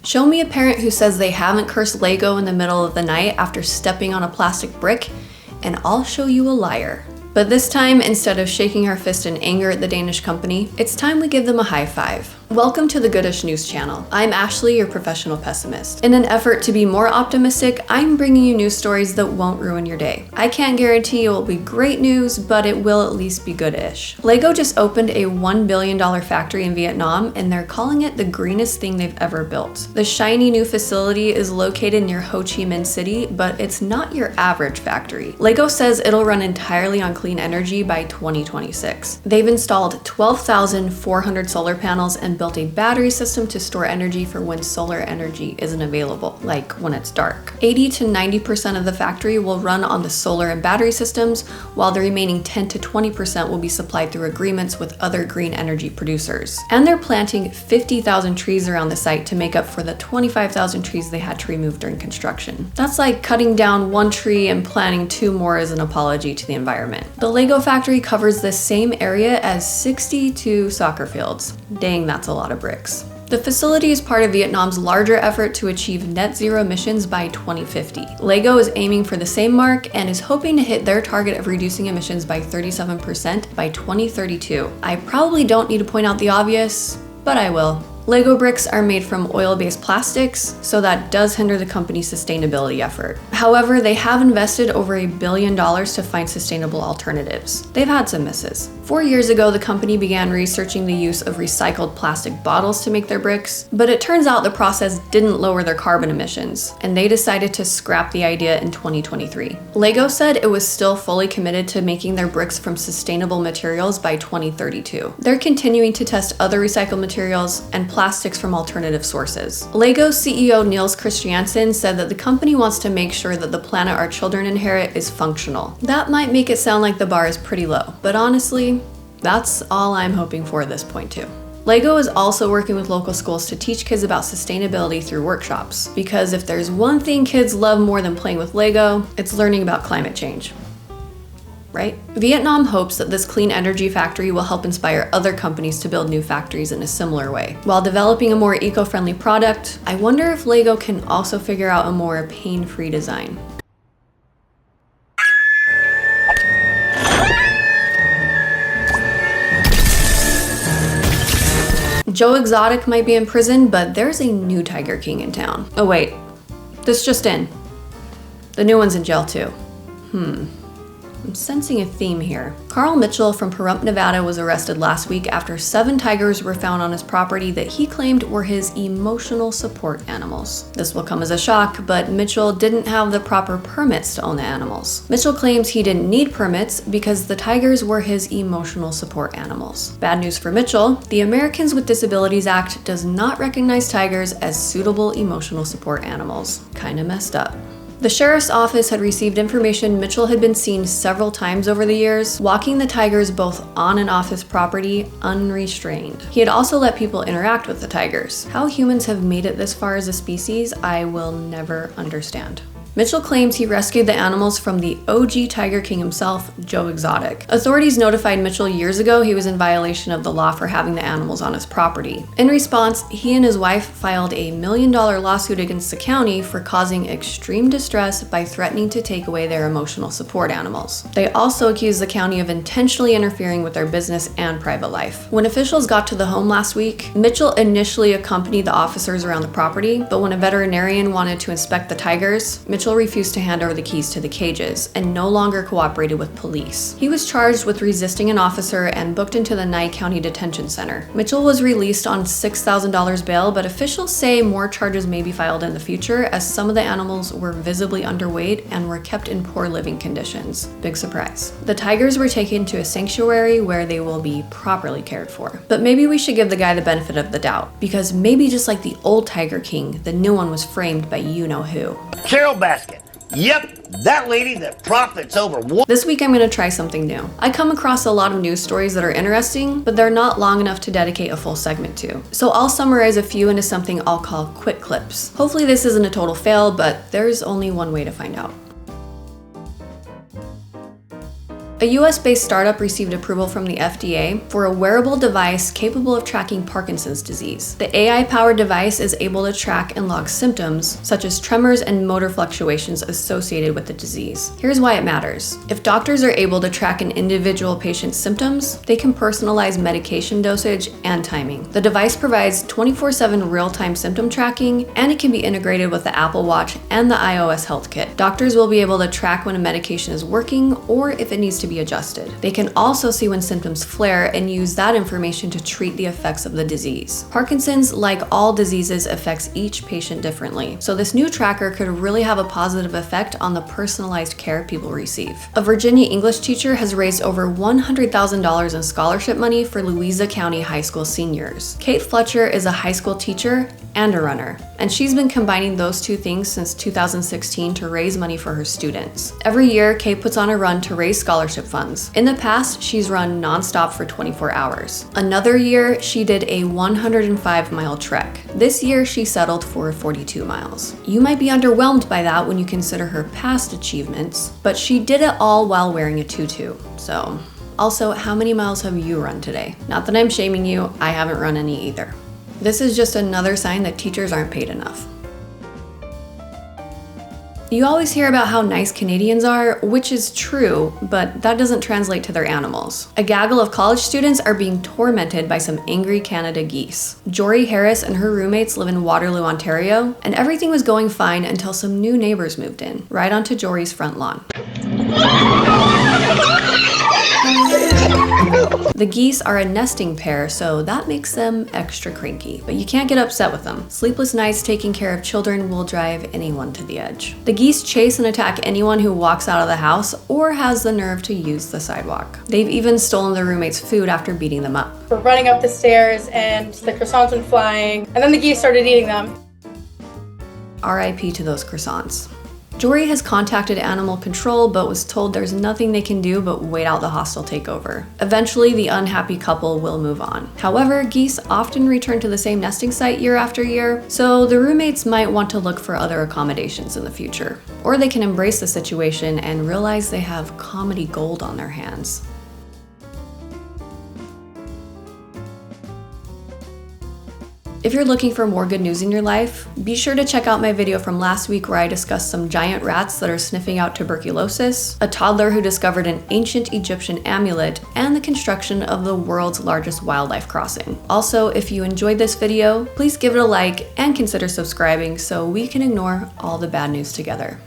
Show me a parent who says they haven't cursed Lego in the middle of the night after stepping on a plastic brick, and I'll show you a liar. But this time, instead of shaking our fist in anger at the Danish company, it's time we give them a high five. Welcome to the Goodish news channel. I'm Ashley, your professional pessimist. In an effort to be more optimistic, I'm bringing you news stories that won't ruin your day. I can't guarantee it will be great news, but it will at least be good-ish. Lego just opened a $1 billion factory in Vietnam, and they're calling it the greenest thing they've ever built. The shiny new facility is located near Ho Chi Minh City, but it's not your average factory. Lego says it'll run entirely on clean energy by 2026. They've installed 12,400 solar panels and built a battery system to store energy for when solar energy isn't available, like when it's dark. 80 to 90% of the factory will run on the solar and battery systems, while the remaining 10 to 20% will be supplied through agreements with other green energy producers. And they're planting 50,000 trees around the site to make up for the 25,000 trees they had to remove during construction. That's like cutting down one tree and planting 2 more as an apology to the environment. The Lego factory covers the same area as 62 soccer fields. Dang, that's a lot of bricks. The facility is part of Vietnam's larger effort to achieve net zero emissions by 2050. Lego is aiming for the same mark and is hoping to hit their target of reducing emissions by 37% by 2032. I probably don't need to point out the obvious, but I will. Lego bricks are made from oil-based plastics, so that does hinder the company's sustainability effort. However, they have invested over $1 billion to find sustainable alternatives. They've had some misses. 4 years ago, the company began researching the use of recycled plastic bottles to make their bricks, but it turns out the process didn't lower their carbon emissions, and they decided to scrap the idea in 2023. Lego said it was still fully committed to making their bricks from sustainable materials by 2032. They're continuing to test other recycled materials and plastics from alternative sources. Lego CEO Niels Christiansen said that the company wants to make sure that the planet our children inherit is functional. That might make it sound like the bar is pretty low, but honestly, that's all I'm hoping for at this point too. Lego is also working with local schools to teach kids about sustainability through workshops, because if there's one thing kids love more than playing with Lego, it's learning about climate change. Right? Vietnam hopes that this clean energy factory will help inspire other companies to build new factories in a similar way. While developing a more eco-friendly product, I wonder if Lego can also figure out a more pain-free design. Joe Exotic might be in prison, but there's a new Tiger King in town. Oh wait, this just in. The new one's in jail too. I'm sensing a theme here. Carl Mitchell from Pahrump, Nevada was arrested last week after 7 tigers were found on his property that he claimed were his emotional support animals. This will come as a shock, but Mitchell didn't have the proper permits to own the animals. Mitchell claims he didn't need permits because the tigers were his emotional support animals. Bad news for Mitchell, the Americans with Disabilities Act does not recognize tigers as suitable emotional support animals. Kinda messed up. The sheriff's office had received information Mitchell had been seen several times over the years, walking the tigers both on and off his property unrestrained. He had also let people interact with the tigers. How humans have made it this far as a species, I will never understand. Mitchell claims he rescued the animals from the OG Tiger King himself, Joe Exotic. Authorities notified Mitchell years ago he was in violation of the law for having the animals on his property. In response, he and his wife filed a $1 million lawsuit against the county for causing extreme distress by threatening to take away their emotional support animals. They also accused the county of intentionally interfering with their business and private life. When officials got to the home last week, Mitchell initially accompanied the officers around the property, but when a veterinarian wanted to inspect the tigers, Mitchell refused to hand over the keys to the cages and no longer cooperated with police. He was charged with resisting an officer and booked into the Nye County Detention Center. Mitchell was released on $6,000 bail, but officials say more charges may be filed in the future as some of the animals were visibly underweight and were kept in poor living conditions. Big surprise. The tigers were taken to a sanctuary where they will be properly cared for. But maybe we should give the guy the benefit of the doubt, because maybe just like the old Tiger King, the new one was framed by you-know-who. Carol Baskin. Yep, that lady that profits over one. This week I'm going to try something new. I come across a lot of news stories that are interesting, but they're not long enough to dedicate a full segment to. So I'll summarize a few into something I'll call quick clips. Hopefully this isn't a total fail, but there's only one way to find out. A US-based startup received approval from the FDA for a wearable device capable of tracking Parkinson's disease. The AI-powered device is able to track and log symptoms, such as tremors and motor fluctuations associated with the disease. Here's why it matters. If doctors are able to track an individual patient's symptoms, they can personalize medication dosage and timing. The device provides 24/7 real-time symptom tracking, and it can be integrated with the Apple Watch and the iOS Health Kit. Doctors will be able to track when a medication is working or if it needs to be adjusted. They can also see when symptoms flare and use that information to treat the effects of the disease. Parkinson's, like all diseases, affects each patient differently, so this new tracker could really have a positive effect on the personalized care people receive. A Virginia English teacher has raised over $100,000 in scholarship money for Louisa County high school seniors. Kate Fletcher is a high school teacher and a runner, and she's been combining those two things since 2016 to raise money for her students. Every year, Kate puts on a run to raise scholarship funds. In the past, she's run nonstop for 24 hours. Another year, she did a 105-mile trek. This year, she settled for 42 miles. You might be underwhelmed by that when you consider her past achievements, but she did it all while wearing a tutu, so. Also, how many miles have you run today? Not that I'm shaming you, I haven't run any either. This is just another sign that teachers aren't paid enough. You always hear about how nice Canadians are, which is true, but that doesn't translate to their animals. A gaggle of college students are being tormented by some angry Canada geese. Jory Harris and her roommates live in Waterloo, Ontario, and everything was going fine until some new neighbors moved in, right onto Jory's front lawn. The geese are a nesting pair, so that makes them extra cranky, but you can't get upset with them. Sleepless nights taking care of children will drive anyone to the edge. The geese chase and attack anyone who walks out of the house or has the nerve to use the sidewalk. They've even stolen their roommates' food after beating them up. We're running up the stairs and the croissants went flying, and then the geese started eating them. RIP to those croissants. Jory has contacted animal control but was told there's nothing they can do but wait out the hostile takeover. Eventually, the unhappy couple will move on. However, geese often return to the same nesting site year after year, so the roommates might want to look for other accommodations in the future. Or they can embrace the situation and realize they have comedy gold on their hands. If you're looking for more good news in your life, be sure to check out my video from last week where I discussed some giant rats that are sniffing out tuberculosis, a toddler who discovered an ancient Egyptian amulet, and the construction of the world's largest wildlife crossing. Also, if you enjoyed this video, please give it a like and consider subscribing so we can ignore all the bad news together.